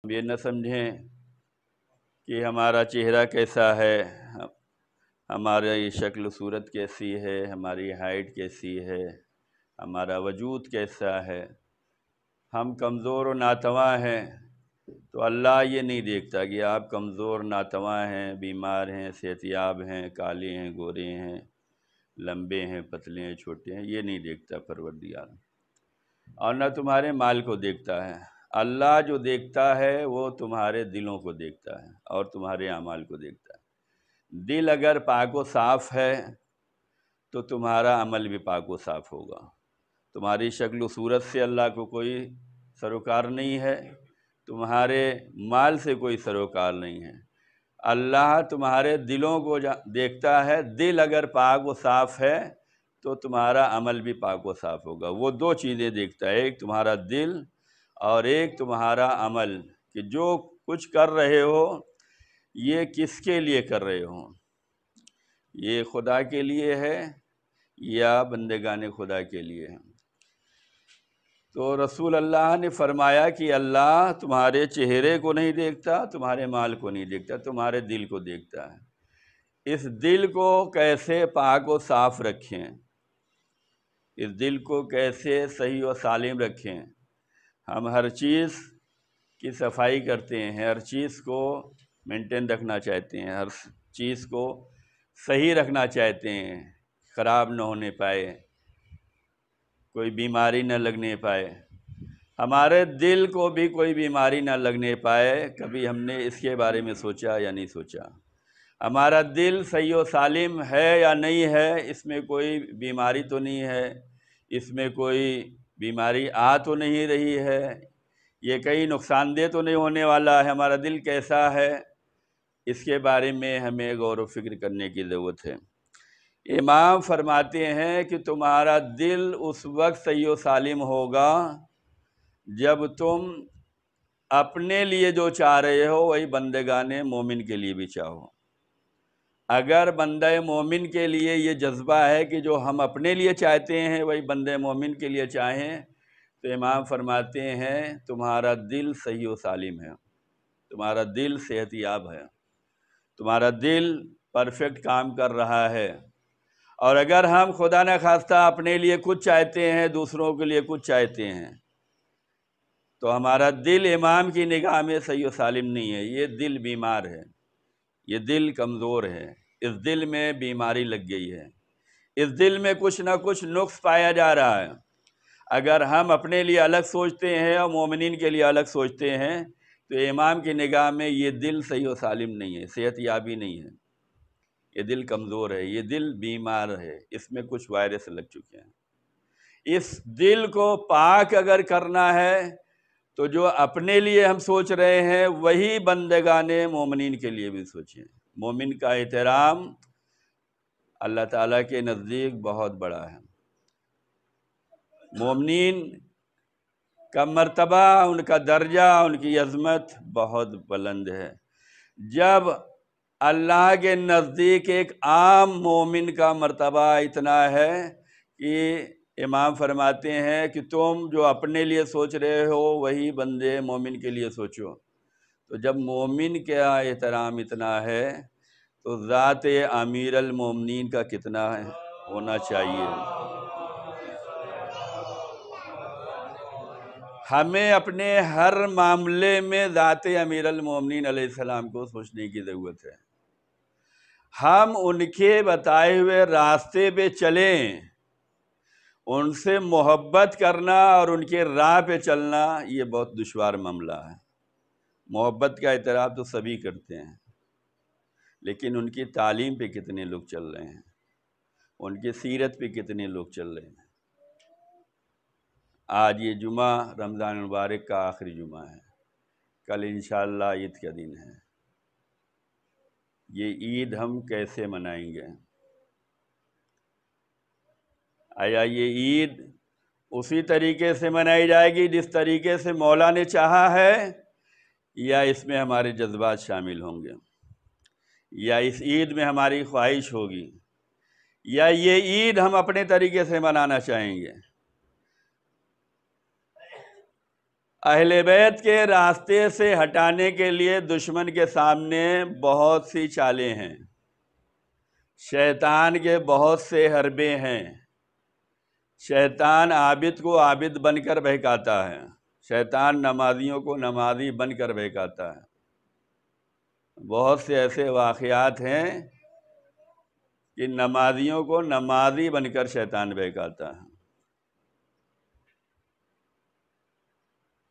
یہ نہ سمجھیں کہ ہمارا چہرہ کیسا ہے، ہماری شکل و صورت کیسی ہے، ہماری ہائٹ کیسی ہے، ہمارا وجود کیسا ہے، ہم کمزور و ناتواں ہیں تو اللہ یہ نہیں دیکھتا کہ آپ کمزور ناتواں ہیں، بیمار ہیں، صحت یاب ہیں، کالے ہیں، گورے ہیں، لمبے ہیں، پتلے ہیں، چھوٹے ہیں، یہ نہیں دیکھتا پروردگار، اور نہ تمہارے مال کو دیکھتا ہے۔ اللہ جو دیکھتا ہے وہ تمہارے دلوں کو دیکھتا ہے اور تمہارے اعمال کو دیکھتا ہے۔ دل اگر پاک و صاف ہے تو تمہارا عمل بھی پاک و صاف ہوگا۔ تمہاری شکل و صورت سے اللہ کو کوئی سروکار نہیں ہے، تمہارے مال سے کوئی سروکار نہیں ہے، اللہ تمہارے دلوں کو دیکھتا ہے۔ دل اگر پاک و صاف ہے تو تمہارا عمل بھی پاک و صاف ہوگا۔ وہ دو چیزیں دیکھتا ہے، ایک تمہارا دل اور ایک تمہارا عمل، کہ جو کچھ کر رہے ہو یہ کس کے لیے کر رہے ہو، یہ خدا کے لیے ہے یا بندگان خدا کے لیے ہے۔ تو رسول اللہ نے فرمایا کہ اللہ تمہارے چہرے کو نہیں دیکھتا، تمہارے مال کو نہیں دیکھتا، تمہارے دل کو دیکھتا ہے۔ اس دل کو کیسے پاک و صاف رکھیں، اس دل کو کیسے صحیح و سالم رکھیں۔ ہم ہر چیز کی صفائی کرتے ہیں، ہر چیز کو مینٹین رکھنا چاہتے ہیں، ہر چیز کو صحیح رکھنا چاہتے ہیں، خراب نہ ہونے پائے، کوئی بیماری نہ لگنے پائے، ہمارے دل کو بھی کوئی بیماری نہ لگنے پائے۔ کبھی ہم نے اس کے بارے میں سوچا یا نہیں سوچا؟ ہمارا دل صحیح و سالم ہے یا نہیں ہے، اس میں کوئی بیماری تو نہیں ہے، اس میں کوئی بیماری آ تو نہیں رہی ہے، یہ کہیں نقصان دہ تو نہیں ہونے والا ہے، ہمارا دل کیسا ہے، اس کے بارے میں ہمیں غور و فکر کرنے کی ضرورت ہے۔ امام فرماتے ہیں کہ تمہارا دل اس وقت صحیح و سالم ہوگا جب تم اپنے لیے جو چاہ رہے ہو وہی بندگان مومن کے لیے بھی چاہو۔ اگر بندہ مومن کے لیے یہ جذبہ ہے کہ جو ہم اپنے لیے چاہتے ہیں وہی بندہ مومن کے لیے چاہیں، تو امام فرماتے ہیں تمہارا دل صحیح و سالم ہے، تمہارا دل صحت یاب ہے، تمہارا دل پرفیکٹ کام کر رہا ہے۔ اور اگر ہم خدا نہ خواستہ اپنے لیے کچھ چاہتے ہیں، دوسروں کے لیے کچھ چاہتے ہیں، تو ہمارا دل امام کی نگاہ میں صحیح و سالم نہیں ہے، یہ دل بیمار ہے، یہ دل کمزور ہے، اس دل میں بیماری لگ گئی ہے، اس دل میں کچھ نہ کچھ نقص پایا جا رہا ہے۔ اگر ہم اپنے لیے الگ سوچتے ہیں اور مومنین کے لیے الگ سوچتے ہیں تو امام کی نگاہ میں یہ دل صحیح و سالم نہیں ہے، صحت یابی نہیں ہے، یہ دل کمزور ہے، یہ دل بیمار ہے، اس میں کچھ وائرس لگ چکے ہیں۔ اس دل کو پاک اگر کرنا ہے تو جو اپنے لیے ہم سوچ رہے ہیں وہی بندگان مومنین کے لیے بھی سوچیں۔ مومن کا احترام اللہ تعالیٰ کے نزدیک بہت بڑا ہے، مومنین کا مرتبہ، ان کا درجہ، ان کی عظمت بہت بلند ہے۔ جب اللہ کے نزدیک ایک عام مومن کا مرتبہ اتنا ہے کہ امام فرماتے ہیں کہ تم جو اپنے لیے سوچ رہے ہو وہی بندے مومن کے لیے سوچو، تو جب مومن کا احترام اتنا ہے تو ذات امیر المومنین کا کتنا ہونا چاہیے۔ ہمیں اپنے ہر معاملے میں ذات امیر المومنین علیہ السلام کو سوچنے کی ضرورت ہے۔ ہم ان کے بتائے ہوئے راستے پہ چلیں، ان سے محبت کرنا اور ان کے راہ پہ چلنا یہ بہت دشوار معاملہ ہے۔ محبت کا اعتراف تو سبھی کرتے ہیں، لیکن ان کی تعلیم پہ کتنے لوگ چل رہے ہیں، ان کی سیرت پہ کتنے لوگ چل رہے ہیں۔ آج یہ جمعہ رمضان المبارک کا آخری جمعہ ہے، کل انشاءاللہ عید کا دن ہے۔ یہ عید ہم کیسے منائیں گے؟ آیا یہ عید اسی طریقے سے منائی جائے گی جس طریقے سے مولا نے چاہا ہے، یا اس میں ہمارے جذبات شامل ہوں گے، یا اس عید میں ہماری خواہش ہوگی، یا یہ عید ہم اپنے طریقے سے منانا چاہیں گے؟ اہل بیت کے راستے سے ہٹانے کے لیے دشمن کے سامنے بہت سی چالیں ہیں، شیطان کے بہت سے حربے ہیں۔ شیطان عابد کو عابد بن کر بہکاتا ہے، شیطان نمازیوں کو نمازی بن کر بہکاتا ہے۔ بہت سے ایسے واقعات ہیں کہ نمازیوں کو نمازی بن کر شیطان بہکاتا ہے۔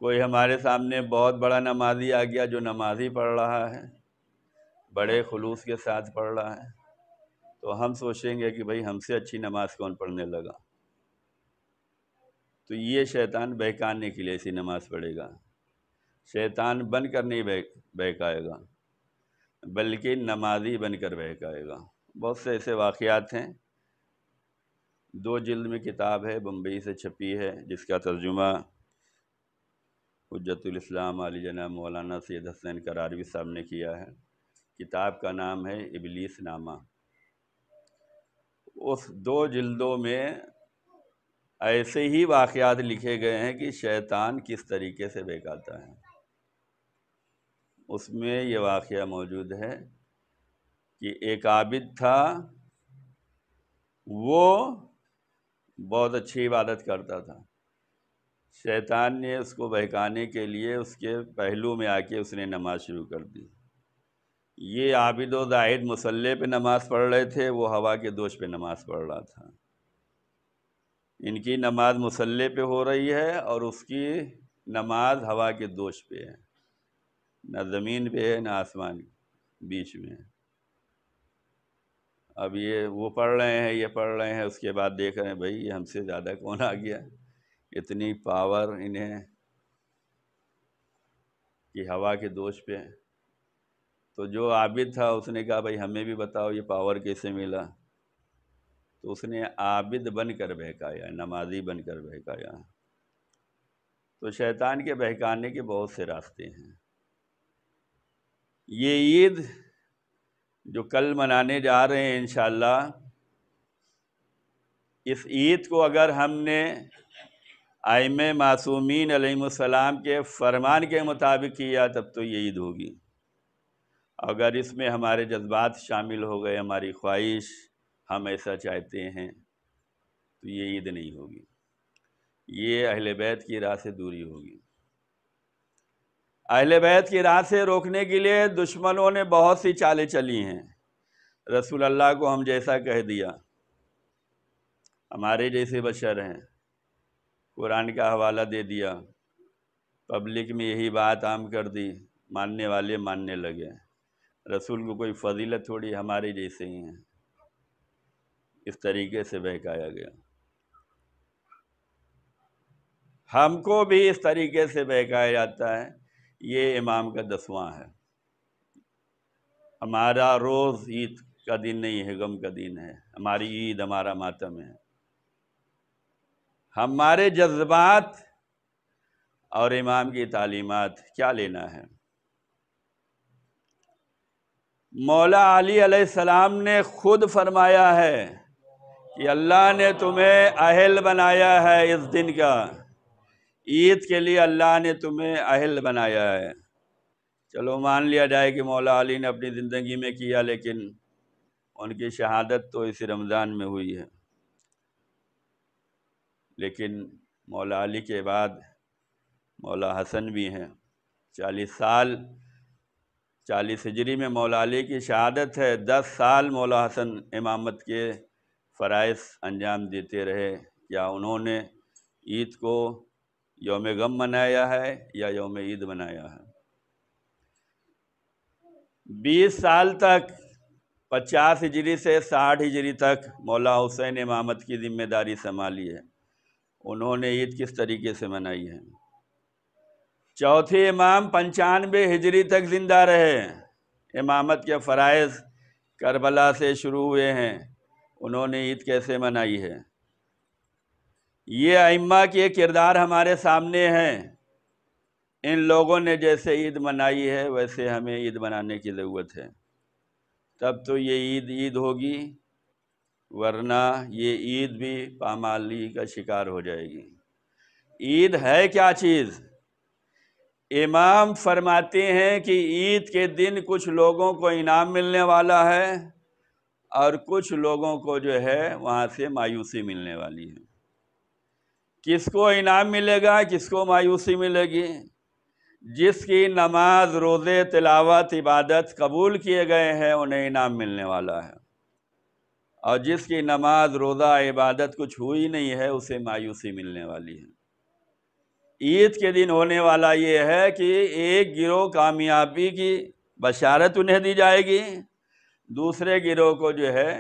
کوئی ہمارے سامنے بہت بڑا نمازی آ گیا جو نمازی پڑھ رہا ہے، بڑے خلوص کے ساتھ پڑھ رہا ہے، تو ہم سوچیں گے کہ بھئی ہم سے اچھی نماز کون پڑھنے لگا، تو یہ شیطان بہکانے کے لیے ایسی نماز پڑھے گا۔ شیطان بن کر نہیں بہکائے گا، بلکہ نمازی بن کر بہکائے گا۔ بہت سے ایسے واقعات ہیں۔ 2 جلد میں کتاب ہے، بمبئی سے چھپی ہے، جس کا ترجمہ حجت الاسلام علی جناب مولانا سید حسین کراروی صاحب نے کیا ہے۔ کتاب کا نام ہے ابلیس نامہ۔ اس 2 جلدوں میں ایسے ہی واقعات لکھے گئے ہیں کہ شیطان کس طریقے سے بہکاتا ہے۔ اس میں یہ واقعہ موجود ہے کہ ایک عابد تھا، وہ بہت اچھی عبادت کرتا تھا۔ شیطان نے اس کو بہکانے کے لیے اس کے پہلو میں آ کے اس نے نماز شروع کر دی۔ یہ عابد و زاہد مصلی پہ نماز پڑھ رہے تھے، وہ ہوا کے دوش پہ نماز پڑھ رہا تھا۔ ان کی نماز مصلی پہ ہو رہی ہے اور اس کی نماز ہوا کے دوش پہ ہے، نہ زمین پہ ہے نہ آسمان بیچ میں ہے۔ اب یہ وہ پڑھ رہے ہیں، یہ پڑھ رہے ہیں، اس کے بعد دیکھ رہے ہیں بھئی یہ ہم سے زیادہ کون آ گیا، اتنی پاور انہیں کہ ہوا کے دوش پہ۔ تو جو عابد تھا اس نے کہا بھئی ہمیں بھی بتاؤ یہ پاور کیسے ملا، تو اس نے عابد بن کر بہکایا، نمازی بن کر بہکایا۔ تو شیطان کے بہکانے کے بہت سے راستے ہیں۔ یہ عید جو کل منانے جا رہے ہیں انشاءاللہ، اس عید کو اگر ہم نے ائمہ معصومین علیہم السلام کے فرمان کے مطابق کیا تب تو یہ عید ہوگی۔ اگر اس میں ہمارے جذبات شامل ہو گئے، ہماری خواہش، ہم ایسا چاہتے ہیں، تو یہ عید نہیں ہوگی، یہ اہل بیت کی راہ سے دوری ہوگی۔ اہل بیت کی راہ سے روکنے کے لیے دشمنوں نے بہت سی چالیں چلی ہیں۔ رسول اللہ کو ہم جیسا کہہ دیا، ہمارے جیسے بشر ہیں، قرآن کا حوالہ دے دیا، پبلک میں یہی بات عام کر دی، ماننے والے ماننے لگے۔ رسول کو کوئی فضیلت تھوڑی، ہمارے جیسے ہی ہیں، اس طریقے سے بہکایا گیا۔ ہم کو بھی اس طریقے سے بہکایا جاتا ہے۔ یہ امام کا 10واں ہے۔ ہمارا روز عید کا دن نہیں ہے، غم کا دن ہے، ہماری عید ہمارا ماتم ہے۔ ہمارے جذبات اور امام کی تعلیمات کیا لینا ہے؟ مولا علی علیہ السلام نے خود فرمایا ہے کہ اللہ نے تمہیں اہل بنایا ہے، اس دن کا عید کے لیے اللہ نے تمہیں اہل بنایا ہے۔ چلو مان لیا جائے کہ مولا علی نے اپنی زندگی میں کیا، لیکن ان کی شہادت تو اسی رمضان میں ہوئی ہے۔ لیکن مولا علی کے بعد مولا حسن بھی ہیں۔ 40 ہجری میں مولا علی کی شہادت ہے، 10 سال مولا حسن امامت کے فرائض انجام دیتے رہے۔ کیا انہوں نے عید کو یوم غم منایا ہے یا یوم عید منایا ہے؟ 20 سال تک، 50 ہجری سے 60 ہجری تک مولا حسین امامت کی ذمہ داری سنبھالی ہے۔ انہوں نے عید کس طریقے سے منائی ہے؟ چوتھے امام 95 ہجری تک زندہ رہے۔ امامت کے فرائض کربلا سے شروع ہوئے ہیں، انہوں نے عید کیسے منائی ہے؟ یہ ائمہ کے کردار ہمارے سامنے ہیں۔ ان لوگوں نے جیسے عید منائی ہے ویسے ہمیں عید منانے کی ضرورت ہے، تب تو یہ عید ہوگی، ورنہ یہ عید بھی پامالی کا شکار ہو جائے گی۔ عید ہے کیا چیز؟ امام فرماتے ہیں کہ عید کے دن کچھ لوگوں کو انعام ملنے والا ہے اور کچھ لوگوں کو جو ہے وہاں سے مایوسی ملنے والی ہے۔ کس کو انعام ملے گا، کس کو مایوسی ملے گی؟ جس کی نماز، روزے، تلاوت، عبادت قبول کیے گئے ہیں انہیں انعام ملنے والا ہے، اور جس کی نماز، روزہ، عبادت کچھ ہوئی نہیں ہے اسے مایوسی ملنے والی ہے۔ عید کے دن ہونے والا یہ ہے کہ ایک گروہ کامیابی کی بشارت انہیں دی جائے گی، دوسرے گروہ کو جو ہے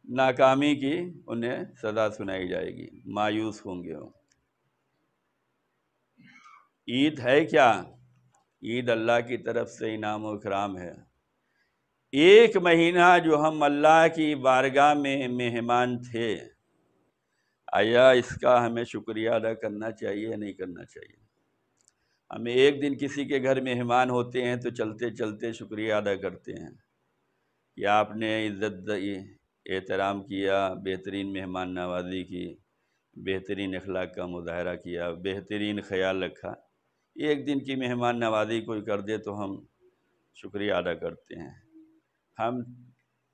ناکامی کی انہیں سزا سنائی جائے گی، مایوس ہوں گے وہ۔ عید ہے کیا؟ عید اللہ کی طرف سے انعام و اکرام ہے۔ ایک مہینہ جو ہم اللہ کی بارگاہ میں مہمان تھے، آیا اس کا ہمیں شکریہ ادا کرنا چاہیے یا نہیں کرنا چاہیے؟ ہمیں ایک دن کسی کے گھر مہمان ہوتے ہیں تو چلتے چلتے شکریہ ادا کرتے ہیں کہ آپ نے عزت دی، احترام کیا، بہترین مہمان نوازی کی، بہترین اخلاق کا مظاہرہ کیا، بہترین خیال رکھا۔ ایک دن کی مہمان نوازی کوئی کر دے تو ہم شکریہ ادا کرتے ہیں۔ ہم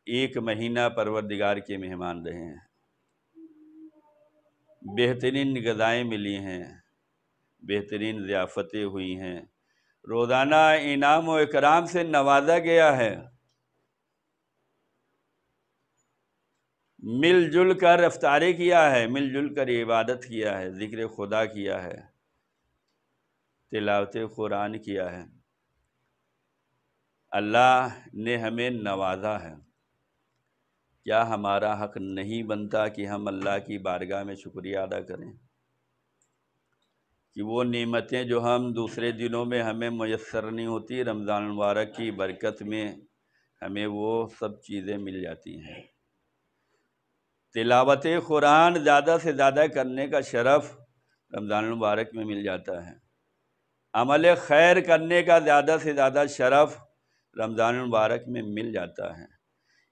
ایک مہینہ پروردگار کے مہمان رہے ہیں، بہترین غذائیں ملی ہیں، بہترین ضیافتیں ہوئی ہیں، روزانہ انعام و اکرام سے نوازا گیا ہے، مل جل کر افطاری کیا ہے، مل جل کر عبادت کیا ہے، ذکر خدا کیا ہے، تلاوت قرآن کیا ہے۔ اللہ نے ہمیں نوازا ہے، کیا ہمارا حق نہیں بنتا کہ ہم اللہ کی بارگاہ میں شکریہ ادا کریں کہ وہ نعمتیں جو ہم دوسرے دنوں میں ہمیں میسر نہیں ہوتی، رمضان المبارک کی برکت میں ہمیں وہ سب چیزیں مل جاتی ہیں۔ تلاوت قرآن زیادہ سے زیادہ کرنے کا شرف رمضان المبارک میں مل جاتا ہے، عمل خیر کرنے کا زیادہ سے زیادہ شرف رمضان المبارک میں مل جاتا ہے،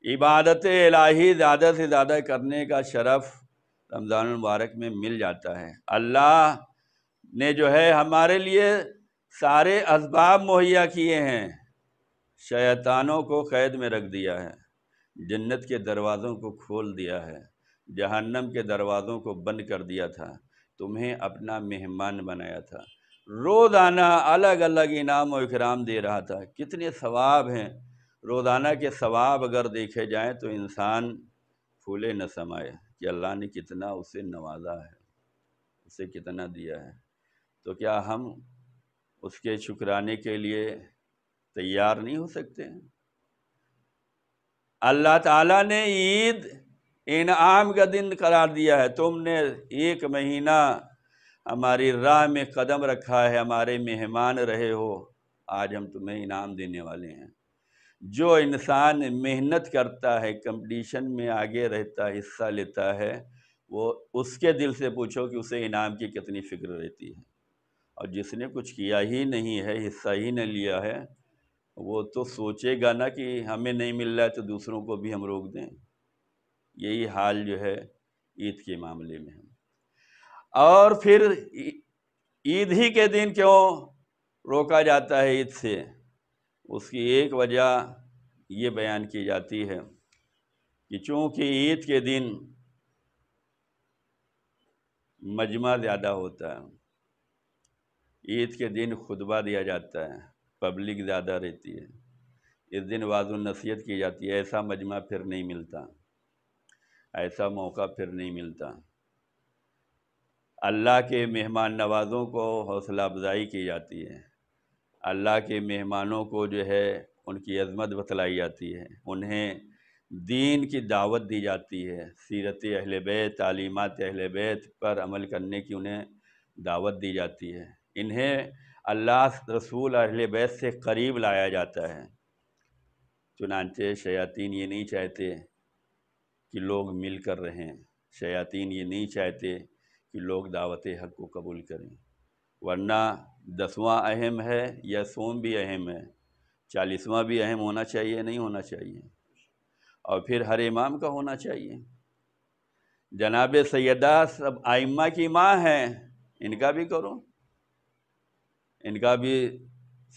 عبادت الہی زیادہ سے زیادہ کرنے کا شرف رمضان المبارک میں مل جاتا ہے۔ اللہ نے جو ہے ہمارے لیے سارے اسباب مہیا کیے ہیں، شیطانوں کو قید میں رکھ دیا ہے، جنت کے دروازوں کو کھول دیا ہے، جہنم کے دروازوں کو بند کر دیا تھا، تمہیں اپنا مہمان بنایا تھا، روزانہ الگ الگ انعام و اکرام دے رہا تھا۔ کتنے ثواب ہیں، روزانہ کے ثواب اگر دیکھے جائیں تو انسان پھولے نہ سمائے کہ اللہ نے کتنا اسے نوازا ہے، اسے کتنا دیا ہے۔ تو کیا ہم اس کے شکرانے کے لیے تیار نہیں ہو سکتے؟ اللہ تعالیٰ نے عید انعام کا دن قرار دیا ہے، تم نے ایک مہینہ ہماری راہ میں قدم رکھا ہے، ہمارے مہمان رہے ہو، آج ہم تمہیں انعام دینے والے ہیں۔ جو انسان محنت کرتا ہے، کمپٹیشن میں آگے رہتا ہے، حصہ لیتا ہے، وہ اس کے دل سے پوچھو کہ اسے انعام کی کتنی فکر رہتی ہے، اور جس نے کچھ کیا ہی نہیں ہے، حصہ ہی نہ لیا ہے، وہ تو سوچے گا نا کہ ہمیں نہیں مل رہا ہے تو دوسروں کو بھی ہم روک دیں۔ یہی حال جو ہے عید کے معاملے میں ہے۔ اور پھر عید ہی کے دن کیوں روکا جاتا ہے عید سے؟ اس کی ایک وجہ یہ بیان کی جاتی ہے کہ چونکہ عید کے دن مجمع زیادہ ہوتا ہے، عید کے دن خطبہ دیا جاتا ہے، پبلک زیادہ رہتی ہے، اس دن وعظ و نصیحت کی جاتی ہے، ایسا مجمع پھر نہیں ملتا، ایسا موقع پھر نہیں ملتا۔ اللہ کے مہمان نوازوں کو حوصلہ افزائی کی جاتی ہے، اللہ کے مہمانوں کو جو ہے ان کی عظمت بتلائی جاتی ہے، انہیں دین کی دعوت دی جاتی ہے، سیرت اہل بیت، تعلیمات اہل بیت پر عمل کرنے کی انہیں دعوت دی جاتی ہے، انہیں اللہ رسول اہل بیت سے قریب لایا جاتا ہے۔ چنانچہ شیاطین یہ نہیں چاہتے کہ لوگ مل کر رہیں، شیاطین یہ نہیں چاہتے کہ لوگ دعوت حق کو قبول کریں، ورنہ 10واں اہم ہے یا سوم بھی اہم ہے، 40واں بھی اہم ہونا چاہیے، نہیں ہونا چاہیے، اور پھر ہر امام کا ہونا چاہیے۔ جناب سیدہ سب ائمہ کی ماں ہیں، ان کا بھی کرو، ان کا بھی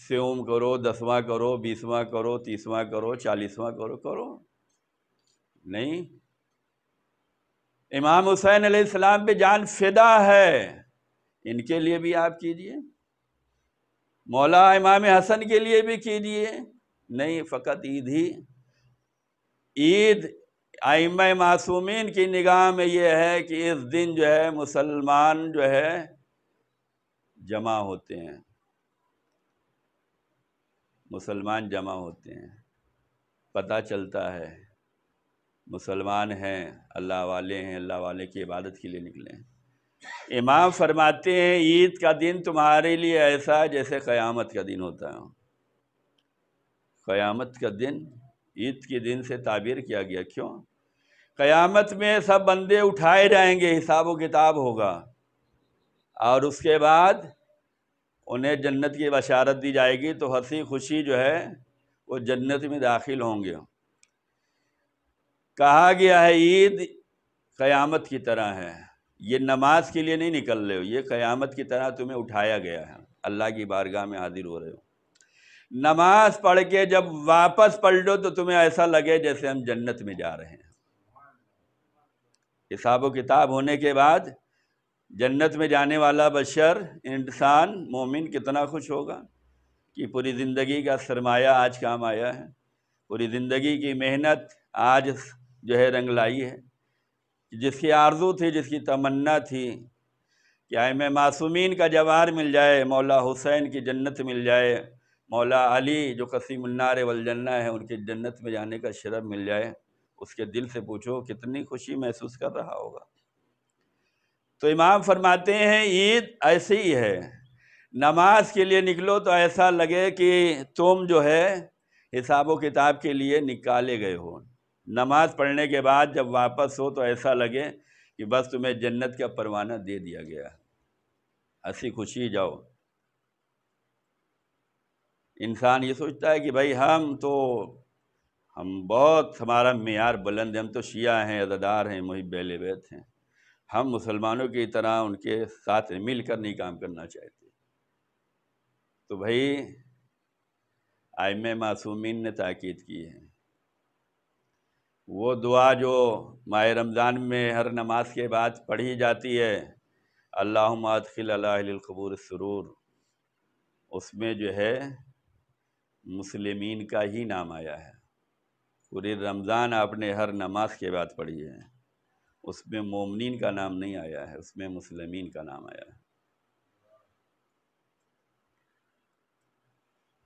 سیوم کرو، 10واں کرو، 20واں کرو، 30واں کرو، 40واں کرو نہیں۔ امام حسین علیہ السلام پہ جان فدا ہے، ان کے لیے بھی آپ کیجئے، مولا امام حسن کے لیے بھی کیجئے، نہیں فقط عید ہی۔ عید ائمہ معصومین کی نگاہ میں یہ ہے کہ اس دن جو ہے مسلمان جو ہے جمع ہوتے ہیں، مسلمان جمع ہوتے ہیں، پتہ چلتا ہے مسلمان ہیں، اللہ والے ہیں، اللہ والے کی عبادت کے لیے نکلے ہیں۔ امام فرماتے ہیں عید کا دن تمہارے لیے ایسا ہے جیسے قیامت کا دن ہوتا ہے۔ قیامت کا دن عید کے دن سے تعبیر کیا گیا، کیوں؟ قیامت میں سب بندے اٹھائے جائیں گے، حساب و کتاب ہوگا، اور اس کے بعد انہیں جنت کی بشارت دی جائے گی، تو ہنسی خوشی جو ہے وہ جنت میں داخل ہوں گے۔ کہا گیا ہے عید قیامت کی طرح ہے، یہ نماز کے لیے نہیں نکل رہے ہو، یہ قیامت کی طرح تمہیں اٹھایا گیا ہے، اللہ کی بارگاہ میں حاضر ہو رہے ہو۔ نماز پڑھ کے جب واپس پلٹو تو تمہیں ایسا لگے جیسے ہم جنت میں جا رہے ہیں۔ حساب و کتاب ہونے کے بعد جنت میں جانے والا بشر انسان مومن کتنا خوش ہوگا کہ پوری زندگی کا سرمایہ آج کام آیا ہے، پوری زندگی کی محنت آج جو ہے رنگ لائی ہے۔ جس کی آرزو تھی، جس کی تمنا تھی کہ ائمہ معصومین کا جوار مل جائے، مولا حسین کی جنت مل جائے، مولا علی جو قسیم النار والجنہ ہے ان کی جنت میں جانے کا شرف مل جائے، اس کے دل سے پوچھو کتنی خوشی محسوس کر رہا ہوگا۔ تو امام فرماتے ہیں عید ایسی ہی ہے، نماز کے لیے نکلو تو ایسا لگے کہ تم جو ہے حساب و کتاب کے لیے نکالے گئے ہو، نماز پڑھنے کے بعد جب واپس ہو تو ایسا لگے کہ بس تمہیں جنت کا پروانہ دے دیا گیا، ہنسی خوشی جاؤ۔ انسان یہ سوچتا ہے کہ بھائی ہم بہت ہمارا معیار بلند ہے، ہم تو شیعہ ہیں، عزادار ہیں، محب اہل بیت ہیں، ہم مسلمانوں کی طرح ان کے ساتھ مل کر نہیں کام کرنا چاہتے۔ تو بھائی ائمہ معصومین نے تاکید کی ہے، وہ دعا جو ماہ رمضان میں ہر نماز کے بعد پڑھی جاتی ہے، اللہم ادخل علی اہل القبور السرور، اس میں جو ہے مسلمین کا ہی نام آیا ہے۔ پوری رمضان آپ نے ہر نماز کے بعد پڑھی ہے، اس میں مومنین کا نام نہیں آیا ہے، اس میں مسلمین کا نام آیا ہے۔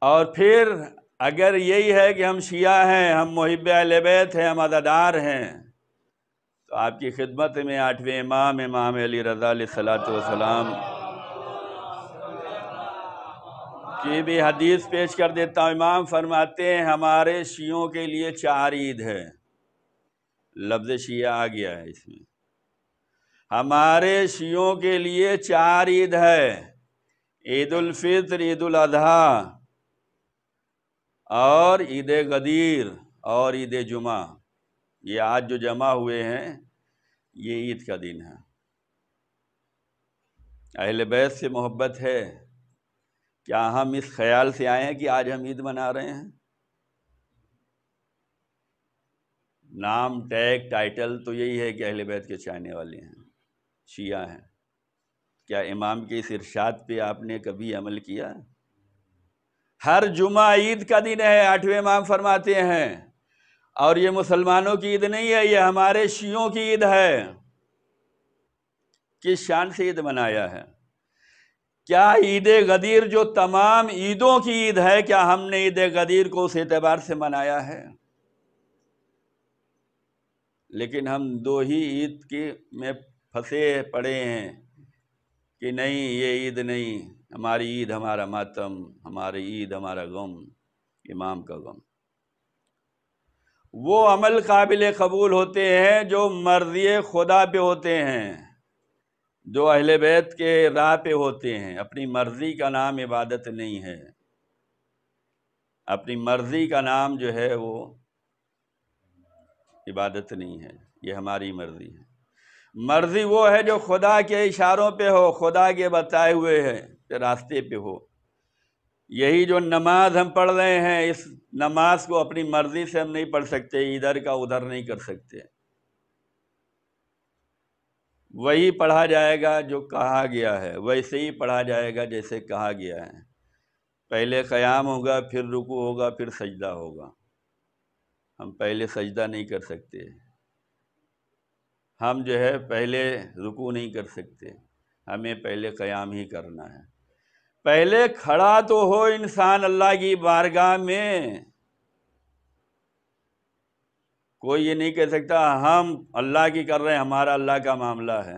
اور پھر اگر یہی ہے کہ ہم شیعہ ہیں، ہم محب اہل بیت ہیں، ہم عزادار ہیں، تو آپ کی خدمت میں 8ویں امام علی رضا علیہ السلام کی بھی حدیث پیش کر دیتا ہوں۔ امام فرماتے ہیں ہمارے شیعوں کے لیے 4 عید ہے، لفظ شیعہ آ گیا ہے اس میں، ہمارے شیعوں کے لیے 4 عید ہے، عید الفطر، عید الاضحیٰ اور عید غدیر اور عید جمعہ۔ یہ آج جو جمع ہوئے ہیں یہ عید کا دن ہے۔ اہل بیت سے محبت ہے، کیا ہم اس خیال سے آئے ہیں کہ آج ہم عید منا رہے ہیں؟ نام ٹیگ ٹائٹل تو یہی ہے کہ اہل بیت کے چاہنے والے ہیں، شیعہ ہیں۔ کیا امام کے اس ارشاد پہ آپ نے کبھی عمل کیا؟ ہر جمعہ عید کا دن ہے، 8ویں امام فرماتے ہیں، اور یہ مسلمانوں کی عید نہیں ہے، یہ ہمارے شیعوں کی عید ہے۔ کس شان سے عید منایا ہے؟ کیا عید غدیر جو تمام عیدوں کی عید ہے، کیا ہم نے عید غدیر کو اس اعتبار سے منایا ہے؟ لیکن ہم 2 ہی عید میں پھنسے پڑے ہیں کہ نہیں یہ عید نہیں، ہماری عید ہمارا ماتم، ہماری عید ہمارا غم، امام کا غم۔ وہ عمل قابل قبول ہوتے ہیں جو مرضی خدا پہ ہوتے ہیں، جو اہل بیت کے راہ پہ ہوتے ہیں۔ اپنی مرضی کا نام عبادت نہیں ہے، اپنی مرضی کا نام جو ہے وہ عبادت نہیں ہے، یہ ہماری مرضی ہے۔ مرضی وہ ہے جو خدا کے اشاروں پہ ہو، خدا کے بتائے ہوئے ہے راستے پہ ہو۔ یہی جو نماز ہم پڑھ رہے ہیں، اس نماز کو اپنی مرضی سے ہم نہیں پڑھ سکتے، ادھر کا ادھر نہیں کر سکتے۔ وہی پڑھا جائے گا جو کہا گیا ہے، ویسے ہی پڑھا جائے گا جیسے کہا گیا ہے۔ پہلے قیام ہوگا، پھر رکوع ہوگا، پھر سجدہ ہوگا۔ ہم پہلے سجدہ نہیں کر سکتے، ہم جو ہے پہلے رکوع نہیں کر سکتے، ہمیں پہلے قیام ہی کرنا ہے۔ پہلے کھڑا تو ہو انسان اللہ کی بارگاہ میں۔ کوئی یہ نہیں کہہ سکتا ہم اللہ کی کر رہے ہیں، ہمارا اللہ کا معاملہ ہے۔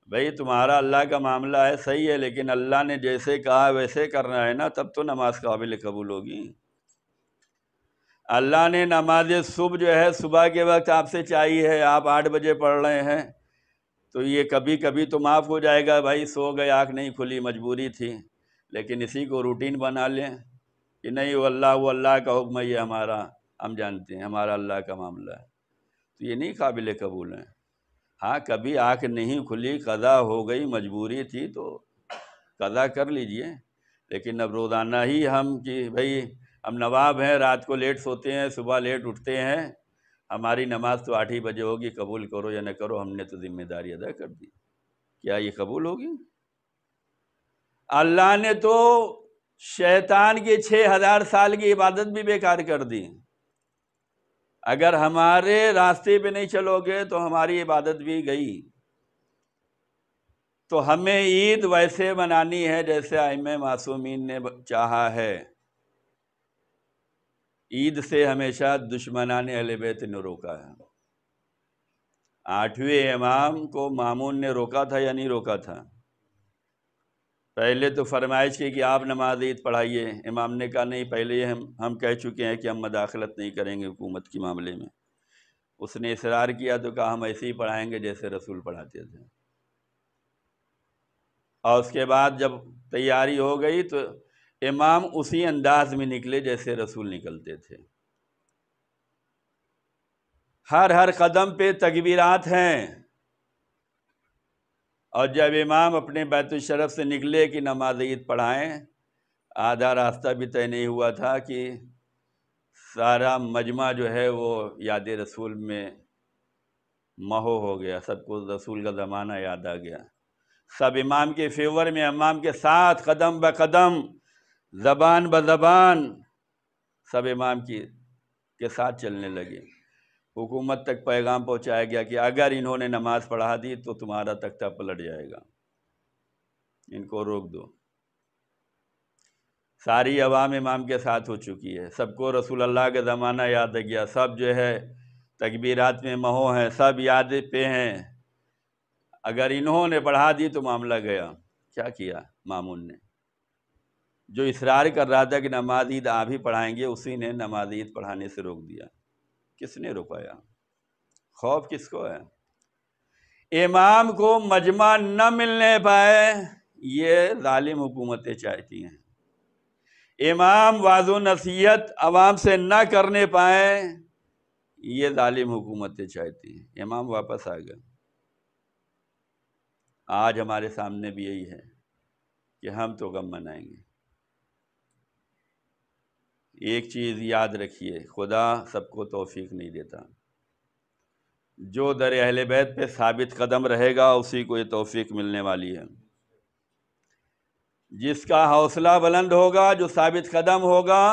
بھئی تمہارا اللہ کا معاملہ ہے، صحیح ہے، لیکن اللہ نے جیسے کہا ویسے کرنا ہے نا، تب تو نماز قابل قبول ہوگی۔ اللہ نے نماز صبح جو ہے صبح کے وقت آپ سے چاہیے ہے، آپ 8 بجے پڑھ رہے ہیں، تو یہ کبھی کبھی تو معاف ہو جائے گا، بھائی سو گئے، آنکھ نہیں کھلی، مجبوری تھی، لیکن اسی کو روٹین بنا لیں کہ نہیں وہ اللہ کا حکم ہے، یہ ہمارا، ہم جانتے ہیں ہمارا اللہ کا معاملہ ہے، تو یہ نہیں قابل قبول ہے۔ ہاں کبھی آنکھ نہیں کھلی، قضا ہو گئی، مجبوری تھی تو قضا کر لیجئے، لیکن اب روزانہ ہی ہم کہ بھئی ہم نواب ہیں، رات کو لیٹ سوتے ہیں، صبح لیٹ اٹھتے ہیں، ہماری نماز تو 8 ہی بجے ہوگی، قبول کرو یا نہ کرو، ہم نے تو ذمہ داری ادا کر دی، کیا یہ قبول ہوگی؟ اللہ نے تو شیطان کی 6000 سال کی عبادت بھی بیکار کر دی۔ اگر ہمارے راستے پہ نہیں چلو گے تو ہماری عبادت بھی گئی۔ تو ہمیں عید ویسے منانی ہے جیسے ائمہ معصومین نے چاہا ہے۔ عید سے ہمیشہ دشمنان اہل بیت نے روکا ہے۔ 8ویں امام کو مامون نے روکا تھا یا نہیں روکا تھا؟ پہلے تو فرمائش کی کہ آپ نماز عید پڑھائیے، امام نے کہا نہیں، پہلے ہم کہہ چکے ہیں کہ ہم مداخلت نہیں کریں گے حکومت کے معاملے میں۔ اس نے اصرار کیا تو کہا ہم ایسے ہی پڑھائیں گے جیسے رسول پڑھاتے تھے۔ اور اس کے بعد جب تیاری ہو گئی تو امام اسی انداز میں نکلے جیسے رسول نکلتے تھے۔ ہر قدم پہ تکبیرات ہیں، اور جب امام اپنے بیت الشرف سے نکلے کہ نماز عید پڑھائیں، آدھا راستہ بھی طے نہیں ہوا تھا کہ سارا مجمع جو ہے وہ یاد رسول میں محو ہو گیا، سب کو رسول کا زمانہ یاد آ گیا، سب امام کے فیور میں، امام کے ساتھ قدم بقدم، زبان بزبان سب امام کے ساتھ چلنے لگے۔ حکومت تک پیغام پہنچایا گیا کہ اگر انہوں نے نماز پڑھا دی تو تمہارا تختہ پلٹ جائے گا، ان کو روک دو۔ ساری عوام امام کے ساتھ ہو چکی ہے، سب کو رسول اللہ کا زمانہ یاد آ گیا، سب جو ہے تکبیرات میں محو ہیں، سب یاد پہ ہیں، اگر انہوں نے پڑھا دی تو معاملہ گیا۔ کیا کیا مامون نے؟ جو اصرار کر رہا تھا کہ نماز عید آپ ہی پڑھائیں گے، اسی نے نماز عید پڑھانے سے روک دیا۔ کس نے روکایا؟ خوف کس کو ہے؟ امام کو مجمع نہ ملنے پائے، یہ ظالم حکومتیں چاہتی ہیں۔ امام واعظ و نصیحت عوام سے نہ کرنے پائیں، یہ ظالم حکومتیں چاہتی ہیں۔ امام واپس آ گئے۔ آج ہمارے سامنے بھی یہی ہے کہ ہم تو غم منائیں گے۔ ایک چیز یاد رکھیے، خدا سب کو توفیق نہیں دیتا، جو در اہل بیت پہ ثابت قدم رہے گا اسی کو یہ توفیق ملنے والی ہے۔ جس کا حوصلہ بلند ہوگا، جو ثابت قدم ہوگا،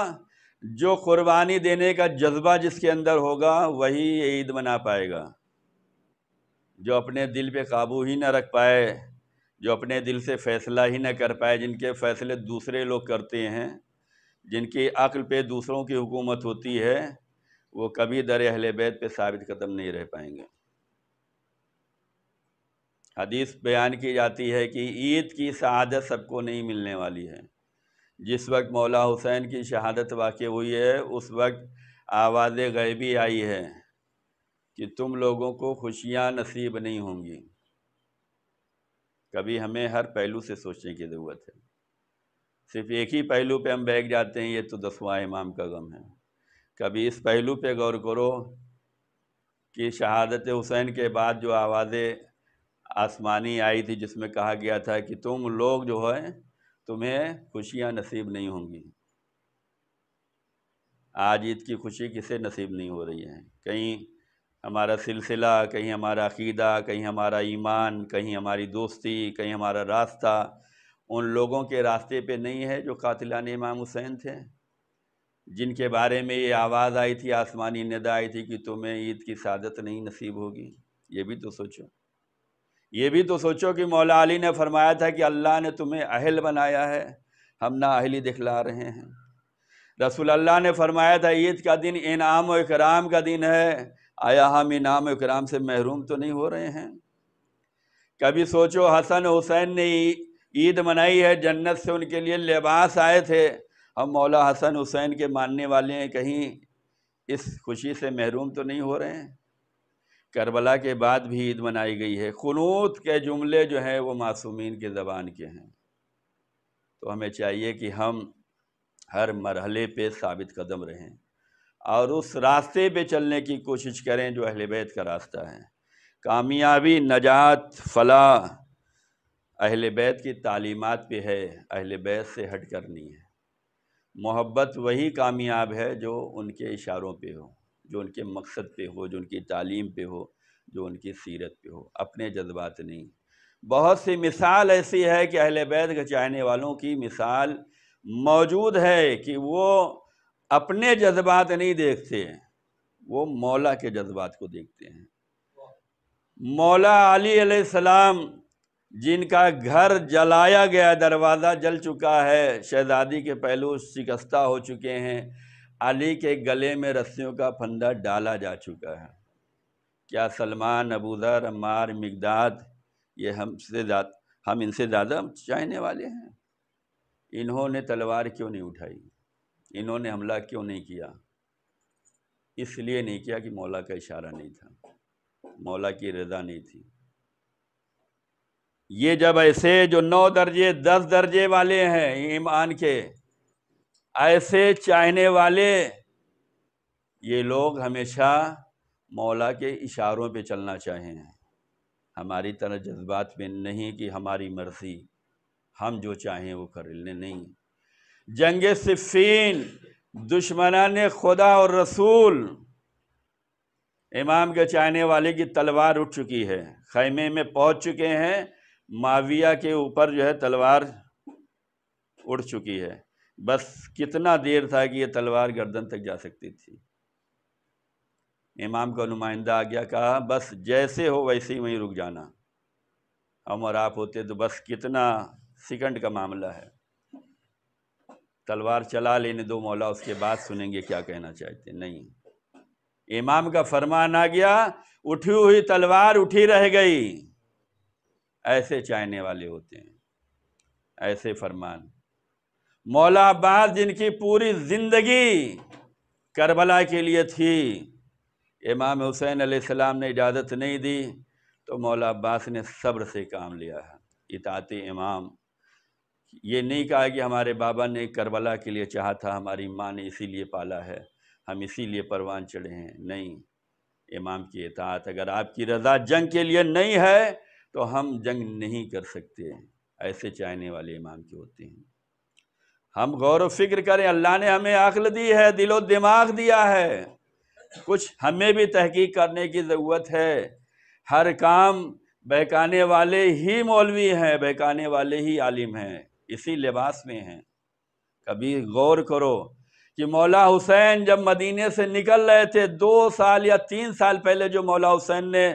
جو قربانی دینے کا جذبہ جس کے اندر ہوگا، وہی عید منا پائے گا۔ جو اپنے دل پہ قابو ہی نہ رکھ پائے، جو اپنے دل سے فیصلہ ہی نہ کر پائے، جن کے فیصلے دوسرے لوگ کرتے ہیں، جن کی عقل پہ دوسروں کی حکومت ہوتی ہے، وہ کبھی در اہل بیت پہ ثابت قدم نہیں رہ پائیں گے۔ حدیث بیان کی جاتی ہے کہ عید کی سعادت سب کو نہیں ملنے والی ہے۔ جس وقت مولا حسین کی شہادت واقع ہوئی ہے، اس وقت آواز غیبی آئی ہے کہ تم لوگوں کو خوشیاں نصیب نہیں ہوں گی۔ کبھی ہمیں ہر پہلو سے سوچنے کی ضرورت ہے، صرف ایک ہی پہلو پہ ہم بیٹھ جاتے ہیں، یہ تو 10واں امام کا غم ہے۔ کبھی اس پہلو پہ غور کرو کہ شہادت حسین کے بعد جو آوازیں آسمانی آئی تھی جس میں کہا گیا تھا کہ تم لوگ جو ہے تمہیں خوشیاں نصیب نہیں ہوں گی۔ آج عید کی خوشی کسے نصیب نہیں ہو رہی ہے؟ کہیں ہمارا سلسلہ، کہیں ہمارا عقیدہ، کہیں ہمارا ایمان، کہیں ہماری دوستی، کہیں ہمارا راستہ ان لوگوں کے راستے پہ نہیں ہے جو قاتلان امام حسین تھے، جن کے بارے میں یہ آواز آئی تھی، آسمانی ندا آئی تھی کہ تمہیں عید کی سعادت نہیں نصیب ہوگی۔ یہ بھی تو سوچو، یہ بھی تو سوچو کہ مولا علی نے فرمایا تھا کہ اللہ نے تمہیں اہل بنایا ہے، ہم نااہلی دکھلا رہے ہیں۔ رسول اللہ نے فرمایا تھا عید کا دن انعام و اکرام کا دن ہے، آیا ہم انعام و اکرام سے محروم تو نہیں ہو رہے ہیں؟ کبھی سوچو حسن حسین نے عید منائی ہے، جنت سے ان کے لیے لباس آئے تھے، ہم مولا حسن حسین کے ماننے والے ہیں، کہیں اس خوشی سے محروم تو نہیں ہو رہے ہیں؟ کربلا کے بعد بھی عید منائی گئی ہے، قنوت کے جملے جو ہیں وہ معصومین کی زبان کے ہیں، تو ہمیں چاہیے کہ ہم ہر مرحلے پہ ثابت قدم رہیں اور اس راستے پہ چلنے کی کوشش کریں جو اہل بیت کا راستہ ہے۔ کامیابی، نجات، فلاح اہل بیت کی تعلیمات پہ ہے، اہل بیت سے ہٹ کر نہیں ہے۔ محبت وہی کامیاب ہے جو ان کے اشاروں پہ ہو، جو ان کے مقصد پہ ہو، جو ان کی تعلیم پہ ہو، جو ان کی سیرت پہ ہو، اپنے جذبات نہیں۔ بہت سی مثال ایسی ہے کہ اہل بیت کے چاہنے والوں کی مثال موجود ہے کہ وہ اپنے جذبات نہیں دیکھتے، وہ مولا کے جذبات کو دیکھتے ہیں۔ مولا علی علیہ السلام جن کا گھر جلایا گیا، دروازہ جل چکا ہے، شہزادی کے پہلو شکستہ ہو چکے ہیں، علی کے گلے میں رسیوں کا پھندا ڈالا جا چکا ہے، کیا سلمان، ابوذر، عمار، مقداد یہ ہم ان سے زیادہ چاہنے والے ہیں؟ انہوں نے تلوار کیوں نہیں اٹھائی؟ انہوں نے حملہ کیوں نہیں کیا؟ اس لیے نہیں کیا کہ مولا کا اشارہ نہیں تھا، مولا کی رضا نہیں تھی۔ یہ جب ایسے جو 9 درجے 10 درجے والے ہیں ایمان کے، ایسے چاہنے والے، یہ لوگ ہمیشہ مولا کے اشاروں پہ چلنا چاہیں، ہماری طرح جذبات میں نہیں کہ ہماری مرضی ہم جو چاہیں وہ کر لیں، نہیں۔ جنگ صفین، دشمنان خدا اور رسول، امام کے چاہنے والے کی تلوار اٹھ چکی ہے، خیمے میں پہنچ چکے ہیں، معاویہ کے اوپر جو ہے تلوار اڑ چکی ہے، بس کتنا دیر تھا کہ یہ تلوار گردن تک جا سکتی تھی۔ امام کا نمائندہ آ گیا، کہا بس جیسے ہو ویسے ہی وہیں رک جانا، ہم اور آپ ہوتے تو بس کتنا سیکنڈ کا معاملہ ہے، تلوار چلا لینے دو، مولا اس کے بعد سنیں گے کیا کہنا چاہتے۔ نہیں، امام کا فرمان آ گیا، اٹھی ہوئی تلوار اٹھی رہ گئی۔ ایسے چاہنے والے ہوتے ہیں، ایسے فرمان۔ مولا عباس جن کی پوری زندگی کربلا کے لیے تھی، امام حسین علیہ السلام نے اجازت نہیں دی تو مولا عباس نے صبر سے کام لیا ہے، اطاعت امام۔ یہ نہیں کہا کہ ہمارے بابا نے کربلا کے لیے چاہا تھا، ہماری ماں نے اسی لیے پالا ہے، ہم اسی لیے پروان چڑھے ہیں، نہیں، امام کی اطاعت۔ اگر آپ کی رضا جنگ کے لیے نہیں ہے تو ہم جنگ نہیں کر سکتے، ایسے چاہنے والے امام کے ہوتے ہیں۔ ہم غور و فکر کریں، اللہ نے ہمیں عقل دی ہے، دل و دماغ دیا ہے، کچھ ہمیں بھی تحقیق کرنے کی ضرورت ہے۔ ہر کام بہکانے والے ہی مولوی ہیں، بہکانے والے ہی عالم ہیں، اسی لباس میں ہیں۔ کبھی غور کرو کہ مولا حسین جب مدینے سے نکل رہے تھے، 2 سال یا 3 سال پہلے جو مولا حسین نے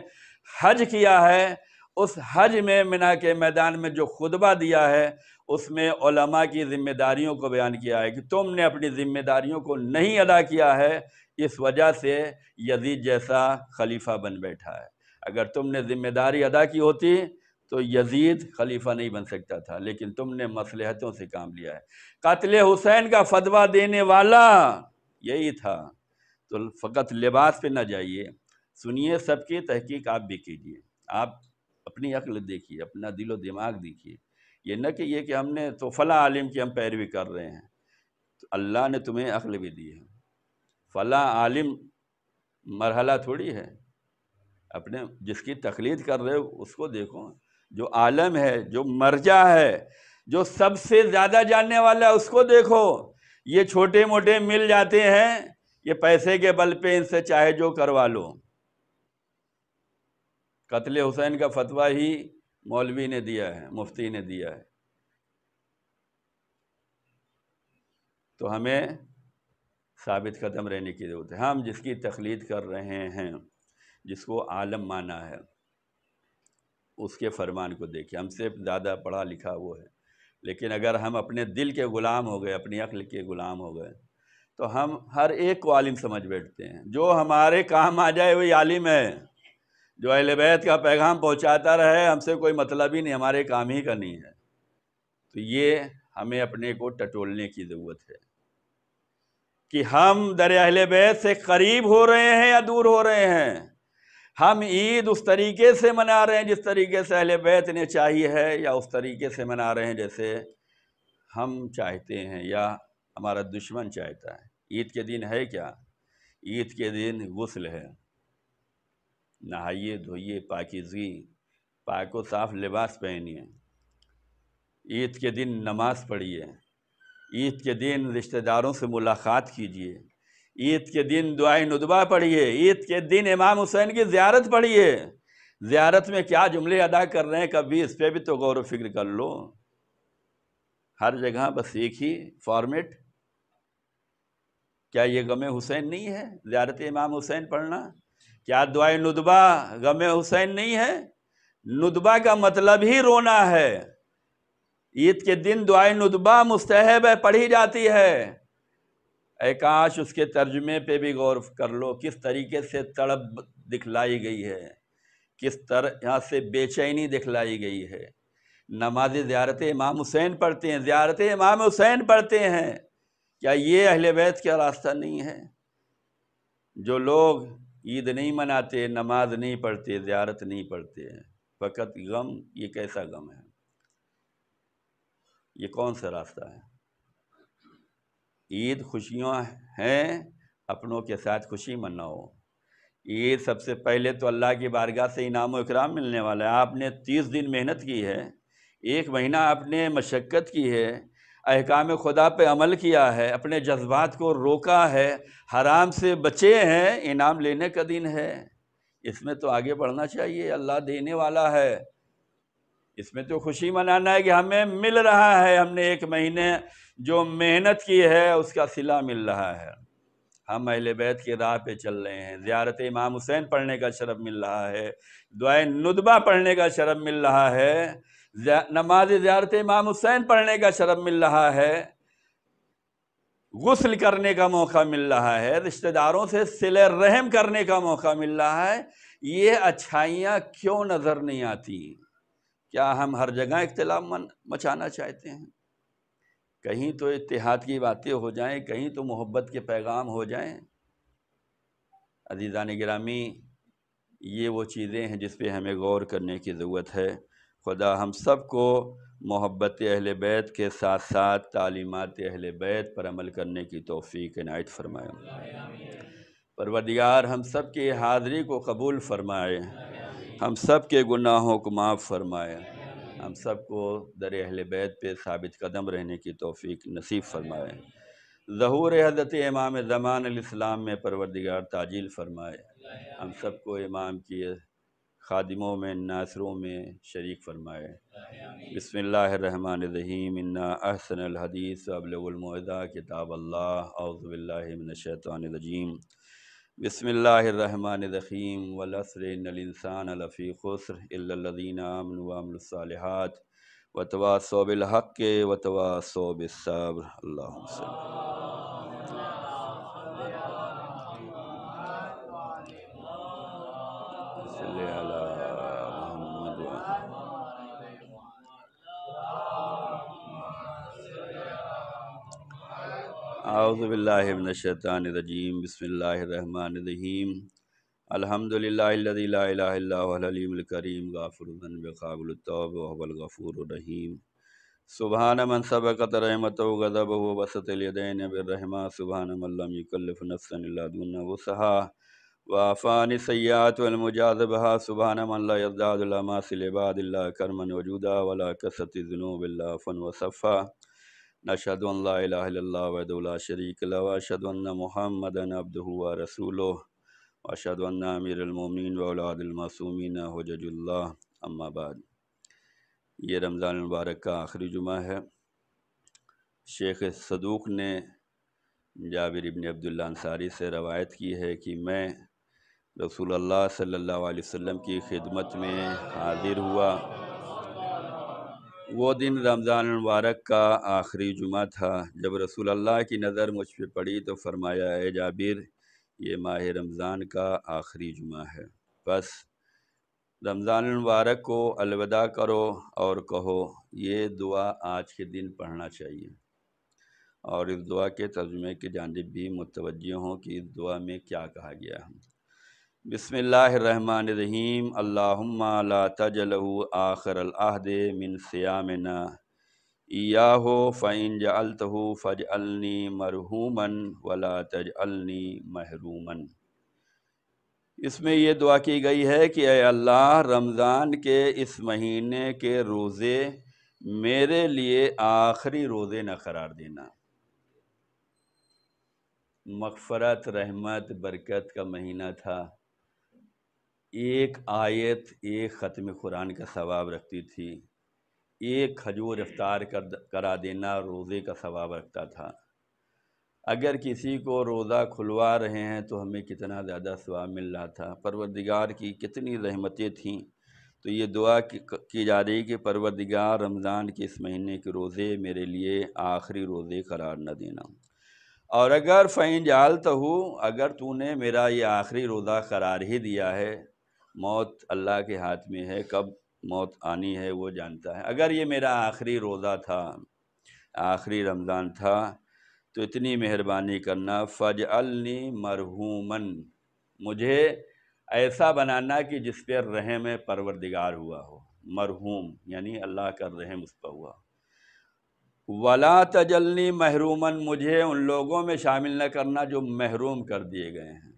حج کیا ہے، اس حج میں منی کے میدان میں جو خطبہ دیا ہے، اس میں علماء کی ذمہ داریوں کو بیان کیا ہے کہ تم نے اپنی ذمہ داریوں کو نہیں ادا کیا ہے، اس وجہ سے یزید جیسا خلیفہ بن بیٹھا ہے۔ اگر تم نے ذمہ داری ادا کی ہوتی تو یزید خلیفہ نہیں بن سکتا تھا، لیکن تم نے مصلحتوں سے کام لیا ہے۔ قتل حسین کا فتویٰ دینے والا یہی تھا، تو فقط لباس پہ نہ جائیے، سنیے، سب کی تحقیق آپ بھی کیجیے، آپ اپنی عقل دیکھیے، اپنا دل و دماغ دیکھیے، یہ نہ کہ یہ کہ ہم نے تو فلاں عالم کی ہم پیروی کر رہے ہیں، تو اللہ نے تمہیں عقل بھی دی ہے، فلاں عالم مرحلہ تھوڑی ہے، اپنے جس کی تقلید کر رہے ہو اس کو دیکھو، جو عالم ہے، جو مرجع ہے، جو سب سے زیادہ جاننے والا ہے اس کو دیکھو۔ یہ چھوٹے موٹے مل جاتے ہیں، یہ پیسے کے بل پہ ان سے چاہے جو کروا لو۔ قتل حسین کا فتویٰ ہی مولوی نے دیا ہے، مفتی نے دیا ہے۔ تو ہمیں ثابت قدم رہنے کی ضرورت ہے۔ ہم جس کی تقلید کر رہے ہیں، جس کو عالم مانا ہے، اس کے فرمان کو دیکھیں۔ ہم سے زیادہ پڑھا لکھا وہ ہے، لیکن اگر ہم اپنے دل کے غلام ہو گئے، اپنی عقل کے غلام ہو گئے، تو ہم ہر ایک کو عالم سمجھ بیٹھتے ہیں۔ جو ہمارے کام آ جائے وہی عالم ہے، جو اہل بیت کا پیغام پہنچاتا رہے ہم سے کوئی مطلب ہی نہیں، ہمارے کام ہی کا نہیں ہے۔ تو یہ ہمیں اپنے کو ٹٹولنے کی ضرورت ہے کہ ہم در اہل بیت سے قریب ہو رہے ہیں یا دور ہو رہے ہیں۔ ہم عید اس طریقے سے منا رہے ہیں جس طریقے سے اہل بیت نے چاہی ہے، یا اس طریقے سے منا رہے ہیں جیسے ہم چاہتے ہیں یا ہمارا دشمن چاہتا ہے۔ عید کے دن ہے کیا؟ عید کے دن غسل ہے، نہائیے دھوئیے، پاکیزگی، پاک و صاف لباس پہنیے۔ عید کے دن نماز پڑھیے، عید کے دن رشتہ داروں سے ملاقات کیجیے، عید کے دن دعائے ندبہ پڑھیے، عید کے دن امام حسین کی زیارت پڑھیے۔ زیارت میں کیا جملے ادا کر رہے ہیں، کبھی اس پہ بھی تو غور و فکر کر لو۔ ہر جگہ بس ایک ہی فارمیٹ۔ کیا یہ غم حسین نہیں ہے زیارت امام حسین پڑھنا؟ کیا دعائے ندبہ غم حسین نہیں ہے؟ ندبہ کا مطلب ہی رونا ہے۔ عید کے دن دعائے ندبہ مستحب ہے، پڑھی جاتی ہے۔ اے کاش اس کے ترجمے پہ بھی غور کر لو، کس طریقے سے تڑپ دکھلائی گئی ہے، کس طرح سے بے چینی دکھلائی گئی ہے۔ نماز زیارت امام حسین پڑھتے ہیں، زیارت امام حسین پڑھتے ہیں۔ کیا یہ اہل بیت کا راستہ نہیں ہے؟ جو لوگ عید نہیں مناتے، نماز نہیں پڑھتے، زیارت نہیں پڑھتے، فقط غم، یہ کیسا غم ہے؟ یہ کون سا راستہ ہے؟ عید خوشیاں ہیں، اپنوں کے ساتھ خوشی مناؤ۔ عید سب سے پہلے تو اللہ کی بارگاہ سے انعام و اکرام ملنے والا ہے۔ آپ نے 30 دن محنت کی ہے، 1 مہینہ آپ نے مشقت کی ہے، احکام خدا پہ عمل کیا ہے، اپنے جذبات کو روکا ہے، حرام سے بچے ہیں، انعام لینے کا دن ہے۔ اس میں تو آگے بڑھنا چاہیے، اللہ دینے والا ہے۔ اس میں تو خوشی منانا ہے کہ ہمیں مل رہا ہے، ہم نے 1 مہینے جو محنت کی ہے اس کا صلہ مل رہا ہے۔ ہم اہل بیت کی راہ پہ چل رہے ہیں، زیارت امام حسین پڑھنے کا شرف مل رہا ہے، دعائے ندبہ پڑھنے کا شرف مل رہا ہے، نماز زیارت امام حسین پڑھنے کا شرف مل رہا ہے، غسل کرنے کا موقع مل رہا ہے، رشتہ داروں سے صلہ رحم کرنے کا موقع مل رہا ہے۔ یہ اچھائیاں کیوں نظر نہیں آتی؟ کیا ہم ہر جگہ اختلاف مچانا چاہتے ہیں؟ کہیں تو اتحاد کی باتیں ہو جائیں، کہیں تو محبت کے پیغام ہو جائیں۔ عزیزان گرامی، یہ وہ چیزیں ہیں جس پہ ہمیں غور کرنے کی ضرورت ہے۔ خدا ہم سب کو محبت اہل بیت کے ساتھ ساتھ تعلیمات اہل بیت پر عمل کرنے کی توفیق عنایت فرمائے۔ پروردگار ہم سب کی حاضری کو قبول فرمائے، ہم سب کے گناہوں کو معاف فرمائے، ہم سب کو در اہل بیت پہ ثابت قدم رہنے کی توفیق نصیب فرمائے۔ ظہور حضرت امام زمان علیہ السلام میں پروردگار تعجیل فرمائے، ہم سب کو امام کی خادموں میں، ناصروں میں شریک فرمائے۔ بسم اللہ الرحمن الرحیم، انا احسن الحدیث وابلغ الموعظہ کتاب اللہ، اعوذ باللہ من الشیطان الرجیم، بسم اللہ الرحمن الرحیم، والعصر ان الانسان لفی خسر الا الذین آمنوا وعملوا الصالحات وتواصوا بالحق وتواصوا بالصبر۔ اللہم صلی علی محمد اعوذ باللہ من الشیطان الرجیم، بسم اللہ الرحمن الرحیم، الحمدللہ الذی لا الہ الا هو العلیم الکریم، غافر الذنب قابل التوب وهو الغفور الرحیم، سبحان من سبقت رحمتہ غضبہ وبسط الیدین بالرحمہ، سبحان من لم یکلف نفسا الا دون وسعہا، وعفان السیئات والمجاز بها سبحان من لا يزداد الاماثل عباد الله کرما وجودا ولا کثرت الذنوب الا عفوا وصفا نشهد ان لا الہ الا اللہ وحدہ لا شریک له واشهد ان محمدا عبده ورسوله واشهد ان امیر المؤمنین واولاد المعصومین حجج اللہ اما بعد۔ یہ رمضان المبارک کا آخری جمعہ ہے۔ شیخ صدوق نے جابر ابن عبداللہ انصاری سے روایت کی ہے کہ میں رسول اللہ صلی اللہ علیہ وسلم کی خدمت میں حاضر ہوا۔ وہ دن رمضان المبارک کا آخری جمعہ تھا۔ جب رسول اللہ کی نظر مجھ پہ پڑی تو فرمایا، اے جابر، یہ ماہ رمضان کا آخری جمعہ ہے، بس رمضان المبارک کو الوداع کرو اور کہو یہ دعا آج کے دن پڑھنا چاہیے، اور اس دعا کے ترجمے کی جانب بھی متوجہ ہوں کہ اس دعا میں کیا کہا گیا ہے۔ بسم اللہ الرحمن الرحیم۔ اللہم لا تجلہ آخر العہد من صیامنا ایاہ فإن جعلتہ فاجعلنی مرحوما ولا تجعلنی محروما۔ اس میں یہ دعا کی گئی ہے کہ اے اللہ، رمضان کے اس مہینے کے روزے میرے لیے آخری روزے نہ قرار دینا۔ مغفرت، رحمت، برکت کا مہینہ تھا۔ ایک آیت ایک ختم قرآن کا ثواب رکھتی تھی، ایک کھجور افطار کرا دینا روزے کا ثواب رکھتا تھا۔ اگر کسی کو روزہ کھلوا رہے ہیں تو ہمیں کتنا زیادہ ثواب مل رہا تھا۔ پروردگار کی کتنی رحمتیں تھیں۔ تو یہ دعا کی جا رہی کہ پروردگار، رمضان کے اس مہینے کے روزے میرے لیے آخری روزے قرار نہ دینا، اور اگر فَإِن جَعَلْتَهُ، اگر تو نے میرا یہ آخری روزہ قرار ہی دیا ہے، موت اللہ کے ہاتھ میں ہے، کب موت آنی ہے وہ جانتا ہے، اگر یہ میرا آخری روزہ تھا، آخری رمضان تھا، تو اتنی مہربانی کرنا فَاجْعَلْنِي مَرْحُومًا، مجھے ایسا بنانا کہ جس پہ رحم پروردگار ہوا ہو۔ مرحوم یعنی اللہ کا رحم اس پر ہوا۔ وَلَا تَجْعَلْنِي مَحْرُومًا، مجھے ان لوگوں میں شامل نہ کرنا جو محروم کر دیے گئے ہیں۔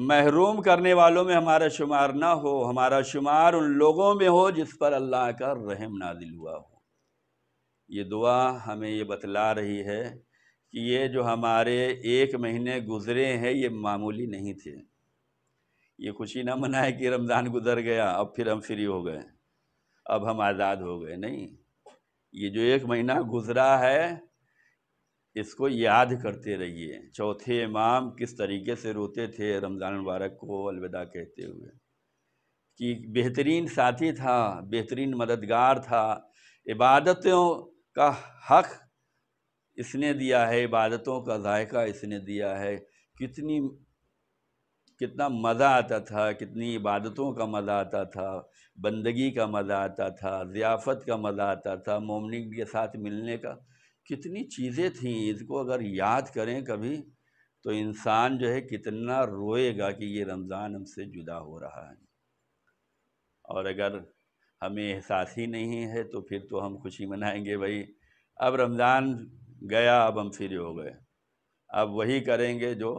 محروم کرنے والوں میں ہمارا شمار نہ ہو، ہمارا شمار ان لوگوں میں ہو جس پر اللہ کا رحم نازل ہوا ہو۔ یہ دعا ہمیں یہ بتلا رہی ہے کہ یہ جو ہمارے ایک مہینے گزرے ہیں یہ معمولی نہیں تھے۔ یہ خوشی نہ منائے کہ رمضان گزر گیا، اب پھر ہم فری ہو گئے، اب ہم آزاد ہو گئے، نہیں۔ یہ جو ایک مہینہ گزرا ہے اس کو یاد کرتے رہیے۔ چوتھے امام کس طریقے سے روتے تھے رمضان مبارک کو الوداع کہتے ہوئے، کہ بہترین ساتھی تھا، بہترین مددگار تھا، عبادتوں کا حق اس نے دیا ہے، عبادتوں کا ذائقہ اس نے دیا ہے۔ کتنا مزہ آتا تھا، کتنی عبادتوں کا مزہ آتا تھا، بندگی کا مزہ آتا تھا، ضیافت کا مزہ آتا تھا، مومنین کے ساتھ ملنے کا، کتنی چیزیں تھیں۔ اس کو اگر یاد کریں کبھی تو انسان جو ہے کتنا روئے گا کہ یہ رمضان ہم سے جدا ہو رہا ہے، اور اگر ہمیں احساس ہی نہیں ہے تو پھر تو ہم خوشی منائیں گے، بھائی اب رمضان گیا، اب ہم فری ہو گئے، اب وہی کریں گے جو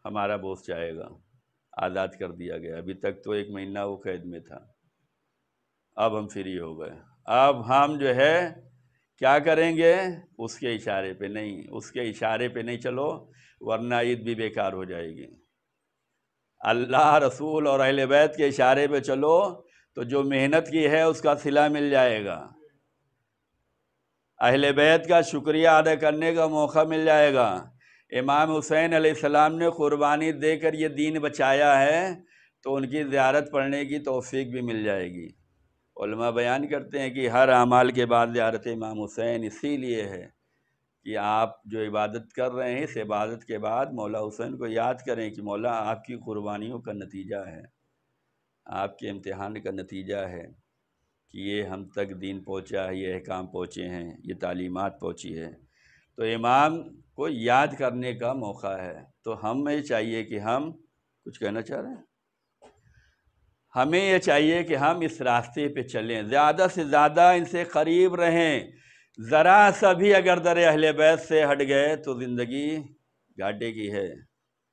ہمارا بوس چاہے گا۔ آزاد کر دیا گیا، ابھی تک تو ایک مہینہ وہ قید میں تھا، اب ہم فری ہو گئے، اب ہم جو ہے کیا کریں گے؟ اس کے اشارے پہ نہیں، اس کے اشارے پہ نہیں چلو ورنہ عید بھی بیکار ہو جائے گی۔ اللہ، رسول اور اہل بیت کے اشارے پہ چلو تو جو محنت کی ہے اس کا صلہ مل جائے گا، اہل بیت کا شکریہ ادا کرنے کا موقع مل جائے گا۔ امام حسین علیہ السلام نے قربانی دے کر یہ دین بچایا ہے تو ان کی زیارت پڑھنے کی توفیق بھی مل جائے گی۔ علماء بیان کرتے ہیں کہ ہر اعمال کے بعد زیارت امام حسین اسی لیے ہے کہ آپ جو عبادت کر رہے ہیں اس عبادت کے بعد مولا حسین کو یاد کریں کہ مولا آپ کی قربانیوں کا نتیجہ ہے، آپ کے امتحان کا نتیجہ ہے کہ یہ ہم تک دین پہنچا ہے، یہ احکام پہنچے ہیں، یہ تعلیمات پہنچی ہے، تو امام کو یاد کرنے کا موقع ہے۔ تو ہمیں چاہیے کہ ہم کچھ کہنا چاہ رہے ہیں، ہمیں یہ چاہیے کہ ہم اس راستے پہ چلیں، زیادہ سے زیادہ ان سے قریب رہیں۔ ذرا سا بھی اگر در اہل بیت سے ہٹ گئے تو زندگی گھاٹے کی ہے،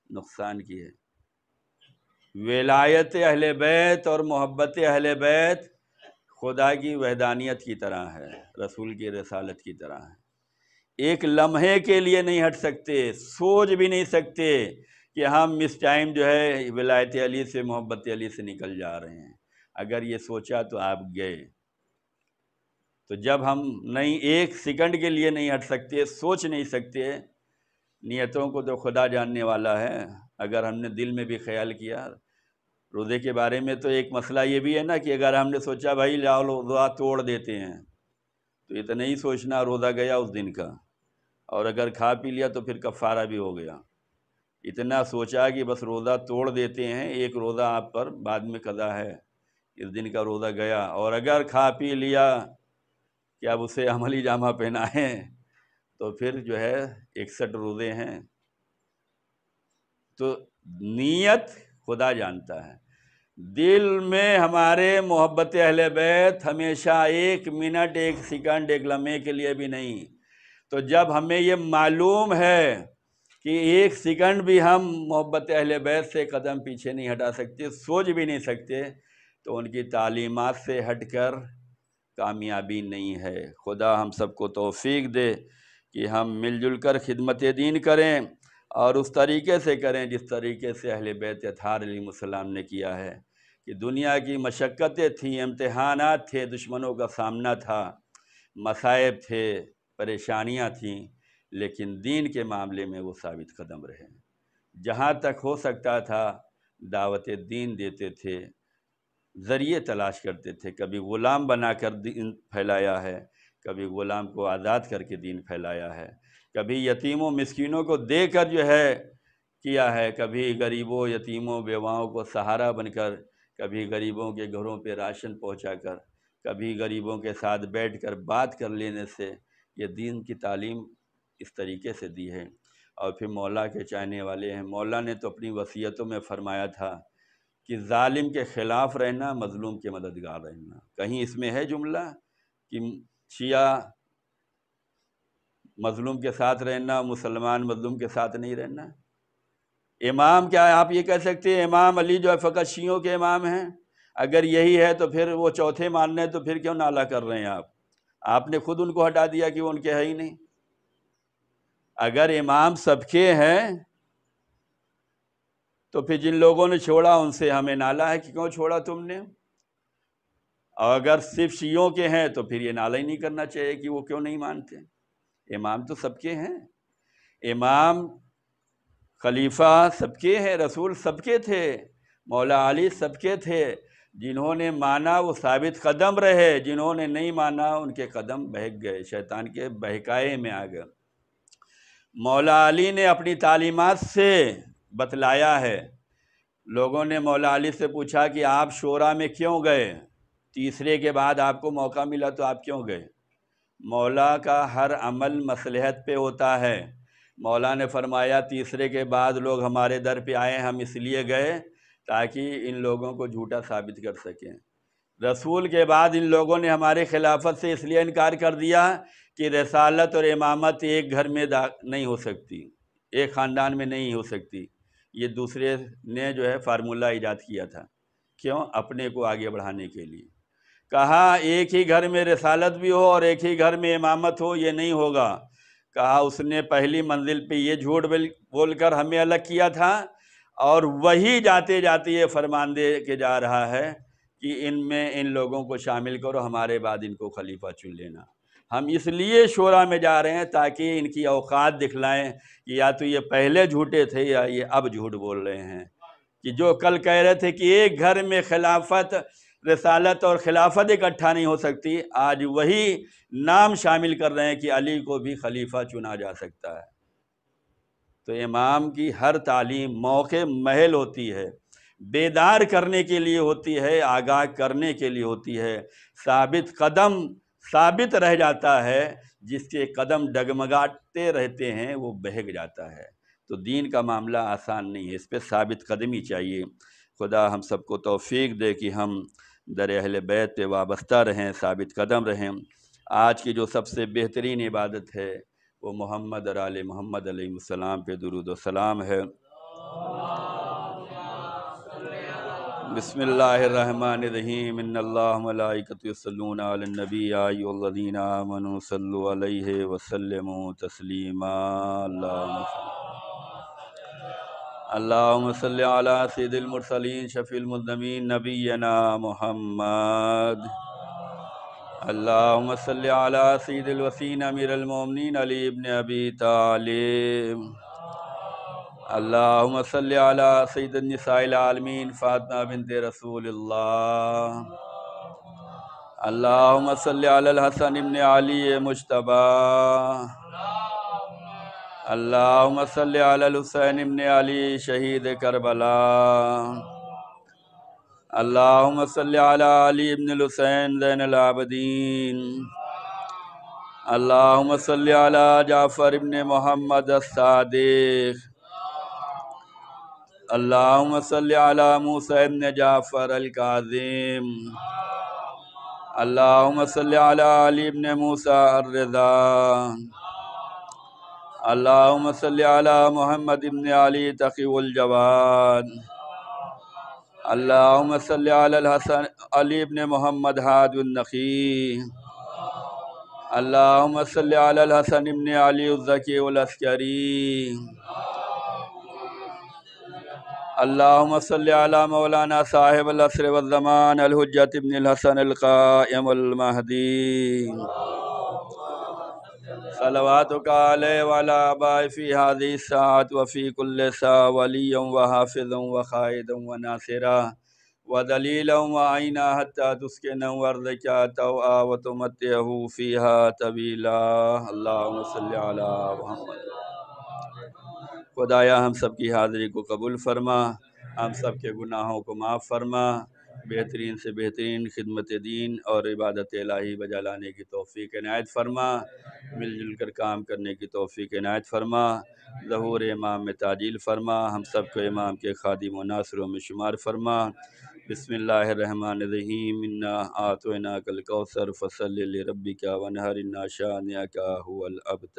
نقصان کی ہے۔ ولایت اہل بیت اور محبت اہل بیت خدا کی وحدانیت کی طرح ہے، رسول کی رسالت کی طرح ہے۔ ایک لمحے کے لیے نہیں ہٹ سکتے، سوچ بھی نہیں سکتے کہ ہم اس ٹائم جو ہے ولایت علی سے، محبت علی سے نکل جا رہے ہیں۔ اگر یہ سوچا تو آپ گئے۔ تو جب ہم نہیں ایک سیکنڈ کے لیے نہیں ہٹ سکتے، سوچ نہیں سکتے، نیتوں کو تو خدا جاننے والا ہے۔ اگر ہم نے دل میں بھی خیال کیا، روزے کے بارے میں تو ایک مسئلہ یہ بھی ہے نا کہ اگر ہم نے سوچا بھائی لاؤ روزہ توڑ دیتے ہیں، تو اتنا ہی سوچنا روزہ گیا اس دن کا، اور اگر کھا پی لیا تو پھر کفارہ بھی ہو گیا۔ اتنا سوچا کہ بس روزہ توڑ دیتے ہیں، ایک روزہ آپ پر بعد میں قضا ہے، اس دن کا روزہ گیا، اور اگر کھا پی لیا کہ اب اسے عملی جامہ پہنائیں تو پھر جو ہے 61 روزے ہیں۔ تو نیت خدا جانتا ہے۔ دل میں ہمارے محبت اہل بیت ہمیشہ ایک منٹ، ایک سیکنڈ، ایک لمحے کے لیے بھی نہیں۔ تو جب ہمیں یہ معلوم ہے کہ ایک سیکنڈ بھی ہم محبت اہل بیت سے قدم پیچھے نہیں ہٹا سکتے، سوچ بھی نہیں سکتے، تو ان کی تعلیمات سے ہٹ کر کامیابی نہیں ہے۔ خدا ہم سب کو توفیق دے کہ ہم مل جل کر خدمت دین کریں، اور اس طریقے سے کریں جس طریقے سے اہل بیت اطہار علیہ السلام نے کیا ہے، کہ دنیا کی مشقتیں تھیں، امتحانات تھے، دشمنوں کا سامنا تھا، مصائب تھے، پریشانیاں تھیں، لیکن دین کے معاملے میں وہ ثابت قدم رہے۔ جہاں تک ہو سکتا تھا دعوت دین دیتے تھے، ذریعے تلاش کرتے تھے، کبھی غلام بنا کر دین پھیلایا ہے، کبھی غلام کو آزاد کر کے دین پھیلایا ہے، کبھی یتیموں مسکینوں کو دے کر جو ہے کیا ہے، کبھی غریبوں یتیموں بیواؤں کو سہارا بن کر، کبھی غریبوں کے گھروں پہ راشن پہنچا کر، کبھی غریبوں کے ساتھ بیٹھ کر بات کر لینے سے، یہ دین کی تعلیم اس طریقے سے دی ہے۔ اور پھر مولا کے چاہنے والے ہیں۔ مولا نے تو اپنی وصیتوں میں فرمایا تھا کہ ظالم کے خلاف رہنا، مظلوم کے مددگار رہنا۔ کہیں اس میں ہے جملہ کہ شیعہ مظلوم کے ساتھ رہنا، مسلمان مظلوم کے ساتھ نہیں رہنا؟ امام کیا ہے؟ آپ یہ کہہ سکتے ہیں امام علی جو ہے فقط شیعوں کے امام ہیں؟ اگر یہی ہے تو پھر وہ چوتھے ماننے، تو پھر کیوں نعرہ کر رہے ہیں آپ نے خود ان کو ہٹا دیا کہ وہ ان کے ہے ہی نہیں۔ اگر امام سب کے ہیں تو پھر جن لوگوں نے چھوڑا ان سے ہمیں نالہ ہے کہ کیوں چھوڑا تم نے، اور اگر صرف شیعوں کے ہیں تو پھر یہ نالہ ہی نہیں کرنا چاہیے کہ وہ کیوں نہیں مانتے۔ امام تو سب کے ہیں، امام خلیفہ سب کے ہیں، رسول سب کے تھے، مولا علی سب کے تھے۔ جنہوں نے مانا وہ ثابت قدم رہے، جنہوں نے نہیں مانا ان کے قدم بہک گئے، شیطان کے بہکائے میں آ گئے۔ مولا علی نے اپنی تعلیمات سے بتلایا ہے۔ لوگوں نے مولا علی سے پوچھا کہ آپ شورا میں کیوں گئے؟ تیسرے کے بعد آپ کو موقع ملا تو آپ کیوں گئے؟ مولا کا ہر عمل مصلحت پہ ہوتا ہے۔ مولا نے فرمایا تیسرے کے بعد لوگ ہمارے در پہ آئے، ہم اس لیے گئے تاکہ ان لوگوں کو جھوٹا ثابت کر سکیں۔ رسول کے بعد ان لوگوں نے ہمارے خلافت سے اس لیے انکار کر دیا کہ رسالت اور امامت ایک گھر میں نہیں ہو سکتی، ایک خاندان میں نہیں ہو سکتی۔ یہ دوسرے نے جو ہے فارمولہ ایجاد کیا تھا، کیوں؟ اپنے کو آگے بڑھانے کے لیے۔ کہا ایک ہی گھر میں رسالت بھی ہو اور ایک ہی گھر میں امامت ہو، یہ نہیں ہوگا۔ کہا اس نے پہلی منزل پہ یہ جھوٹ بول کر ہمیں الگ کیا تھا، اور وہی جاتے جاتے یہ فرمان دے کے جا رہا ہے کہ ان میں ان لوگوں کو شامل کرو، ہمارے بعد ان کو خلیفہ چن لینا۔ ہم اس لیے شورا میں جا رہے ہیں تاکہ ان کی اوقات دکھلائیں کہ یا تو یہ پہلے جھوٹے تھے یا یہ اب جھوٹ بول رہے ہیں، کہ جو کل کہہ رہے تھے کہ ایک گھر میں خلافت، رسالت اور خلافت اکٹھا نہیں ہو سکتی، آج وہی نام شامل کر رہے ہیں کہ علی کو بھی خلیفہ چنا جا سکتا ہے۔ تو امام کی ہر تعلیم موقع محل ہوتی ہے، بیدار کرنے کے لیے ہوتی ہے، آگاہ کرنے کے لیے ہوتی ہے۔ ثابت قدم ثابت رہ جاتا ہے، جس کے قدم ڈگمگاتے رہتے ہیں وہ بہک جاتا ہے۔ تو دین کا معاملہ آسان نہیں ہے، اس پہ ثابت قدمی چاہیے۔ خدا ہم سب کو توفیق دے کہ ہم در اہل بیت پہ وابستہ رہیں، ثابت قدم رہیں۔ آج کی جو سب سے بہترین عبادت ہے وہ محمد اور آل محمد علیہ السلام پہ درود و سلام ہے۔ بسم اللہ الرحمن الرحیم ان اللہ ملائکۃ یصلون علی النبی یا ایھا الذین آمنوا صلوا علیہ وسلموا تسلیما اللہم صل علی سید المرسلین شفیع المذنبین نبینا محمد اللہم صل علی سید الوصین امیر المومنین علی ابن ابی طالب اللہم صل علی سید النساء العالمین فاطمہ بنت رسول اللہ اللہم صل علی الحسن ابن علی مجتبی اللہم صل علی الحسین ابن علی شہید کربلا اللہم صل علی علی ابن الحسین زین العابدین اللہم صل علی جعفر ابن محمد الصادق اللہم صل علی موسیٰ ابن جعفر الکاظم اللہم صل علی علی ابن موسیٰ الرضا اللہم صل علی محمد ابن علی تقی الجواد اللہم صل علی الحسن علی ابن محمد ہاد النقی اللہم صل علی الحسن ابن علی الزکی العسکری اللہم صل علی مولانا صاحب العصر والزمان الحجت ابن الحسن القائم المہدی صلواتک علیہ وعلی آبائی فی هذه الساعة وفی کل ساعة ولیا وحافظا وقائدا وناصرا ودلیلا وعینا حتی تسکنا وارضکا توعا وتمتعہ فیہا طویلا اللہم صل علی محمد خدایا ہم سب کی حاضری کو قبول فرما، ہم سب کے گناہوں کو معاف فرما، بہترین سے بہترین خدمت دین اور عبادت الہی بجا لانے کی توفیق عنایت فرما، مل جل کر کام کرنے کی توفیق عنایت فرما، ظہور امام میں تعجیل فرما، ہم سب کو امام کے خادم و ناصروں میں شمار فرما۔ بسم اللہ الرحمن الرحیم انا اعطیناک الکوثر فصل لربک وانحر ان شانئک ھو الابتر۔